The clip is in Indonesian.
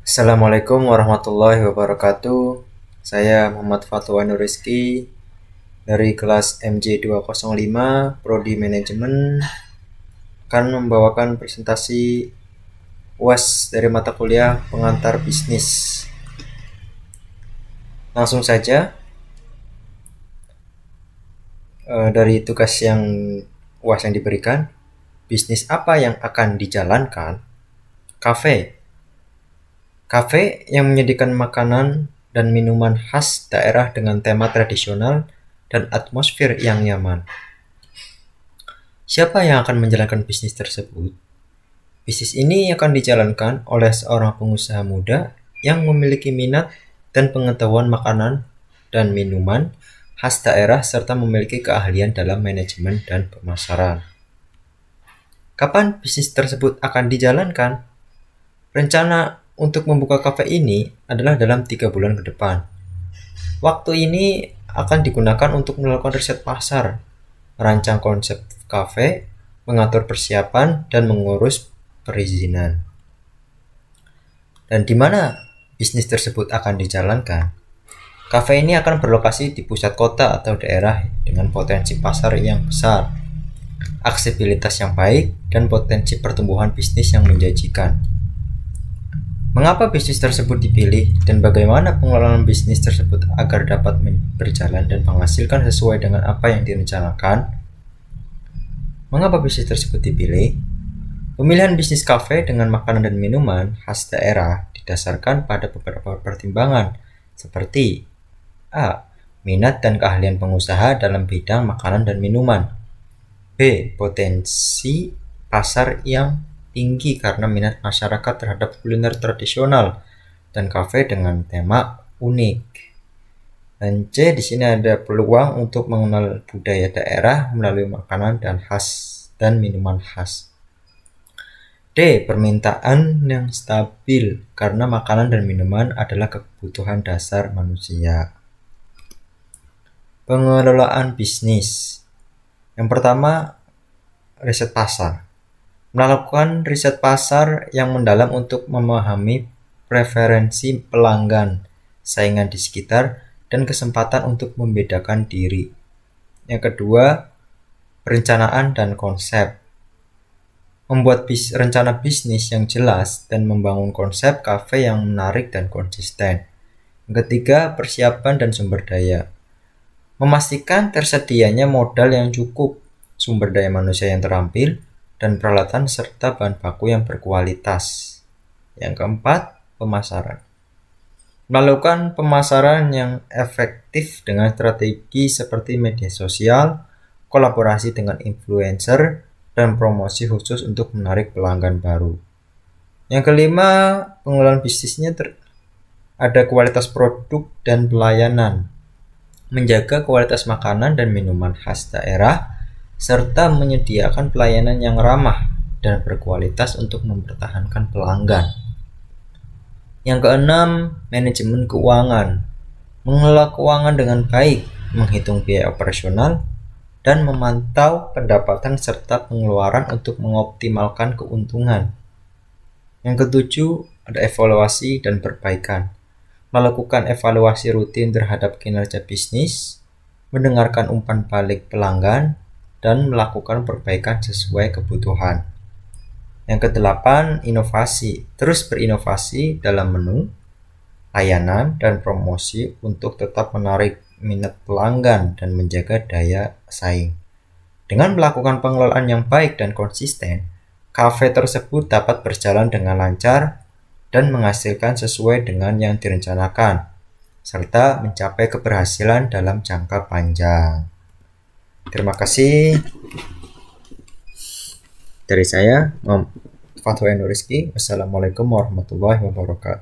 Assalamualaikum warahmatullahi wabarakatuh. Saya Muhammad Fatwa Nur Rizky dari kelas MJ205 Prodi Manajemen akan membawakan presentasi UAS dari mata kuliah pengantar bisnis. Langsung saja dari tugas yang UAS yang diberikan, bisnis apa yang akan dijalankan? Kafe yang menyediakan makanan dan minuman khas daerah dengan tema tradisional dan atmosfer yang nyaman. Siapa yang akan menjalankan bisnis tersebut? Bisnis ini akan dijalankan oleh seorang pengusaha muda yang memiliki minat dan pengetahuan makanan dan minuman khas daerah serta memiliki keahlian dalam manajemen dan pemasaran. Kapan bisnis tersebut akan dijalankan? Rencana untuk membuka kafe ini adalah dalam 3 bulan ke depan. Waktu ini akan digunakan untuk melakukan riset pasar, merancang konsep kafe, mengatur persiapan, dan mengurus perizinan. Dan di mana bisnis tersebut akan dijalankan? Kafe ini akan berlokasi di pusat kota atau daerah dengan potensi pasar yang besar, aksesibilitas yang baik, dan potensi pertumbuhan bisnis yang menjanjikan. Mengapa bisnis tersebut dipilih dan bagaimana pengelolaan bisnis tersebut agar dapat berjalan dan menghasilkan sesuai dengan apa yang direncanakan? Mengapa bisnis tersebut dipilih? Pemilihan bisnis kafe dengan makanan dan minuman khas daerah didasarkan pada beberapa pertimbangan seperti A. Minat dan keahlian pengusaha dalam bidang makanan dan minuman. B. Potensi pasar yang tinggi karena minat masyarakat terhadap kuliner tradisional dan kafe dengan tema unik. Dan C, di sini ada peluang untuk mengenal budaya daerah melalui makanan dan minuman khas. D, permintaan yang stabil karena makanan dan minuman adalah kebutuhan dasar manusia. Pengelolaan bisnis. Yang pertama, riset pasar. Melakukan riset pasar yang mendalam untuk memahami preferensi pelanggan, saingan di sekitar, dan kesempatan untuk membedakan diri. Yang kedua, perencanaan dan konsep. Membuat rencana bisnis yang jelas dan membangun konsep kafe yang menarik dan konsisten. Yang ketiga, persiapan dan sumber daya. Memastikan tersedianya modal yang cukup, sumber daya manusia yang terampil, dan peralatan serta bahan baku yang berkualitas. Yang keempat, pemasaran. Melakukan pemasaran yang efektif dengan strategi seperti media sosial, kolaborasi dengan influencer, dan promosi khusus untuk menarik pelanggan baru. Yang kelima, pengelolaan bisnisnya ada kualitas produk dan pelayanan. Menjaga kualitas makanan dan minuman khas daerah, serta menyediakan pelayanan yang ramah dan berkualitas untuk mempertahankan pelanggan. Yang keenam, manajemen keuangan. Mengelola keuangan dengan baik, menghitung biaya operasional, dan memantau pendapatan serta pengeluaran untuk mengoptimalkan keuntungan. Yang ketujuh, ada evaluasi dan perbaikan. Melakukan evaluasi rutin terhadap kinerja bisnis, mendengarkan umpan balik pelanggan, dan melakukan perbaikan sesuai kebutuhan. Yang kedelapan, inovasi. Terus berinovasi dalam menu, layanan, dan promosi untuk tetap menarik minat pelanggan dan menjaga daya saing. Dengan melakukan pengelolaan yang baik dan konsisten, kafe tersebut dapat berjalan dengan lancar dan menghasilkan sesuai dengan yang direncanakan, serta mencapai keberhasilan dalam jangka panjang. Terima kasih dari saya, Muhammad Fatwa Nur Rizky. Wassalamualaikum warahmatullahi wabarakatuh.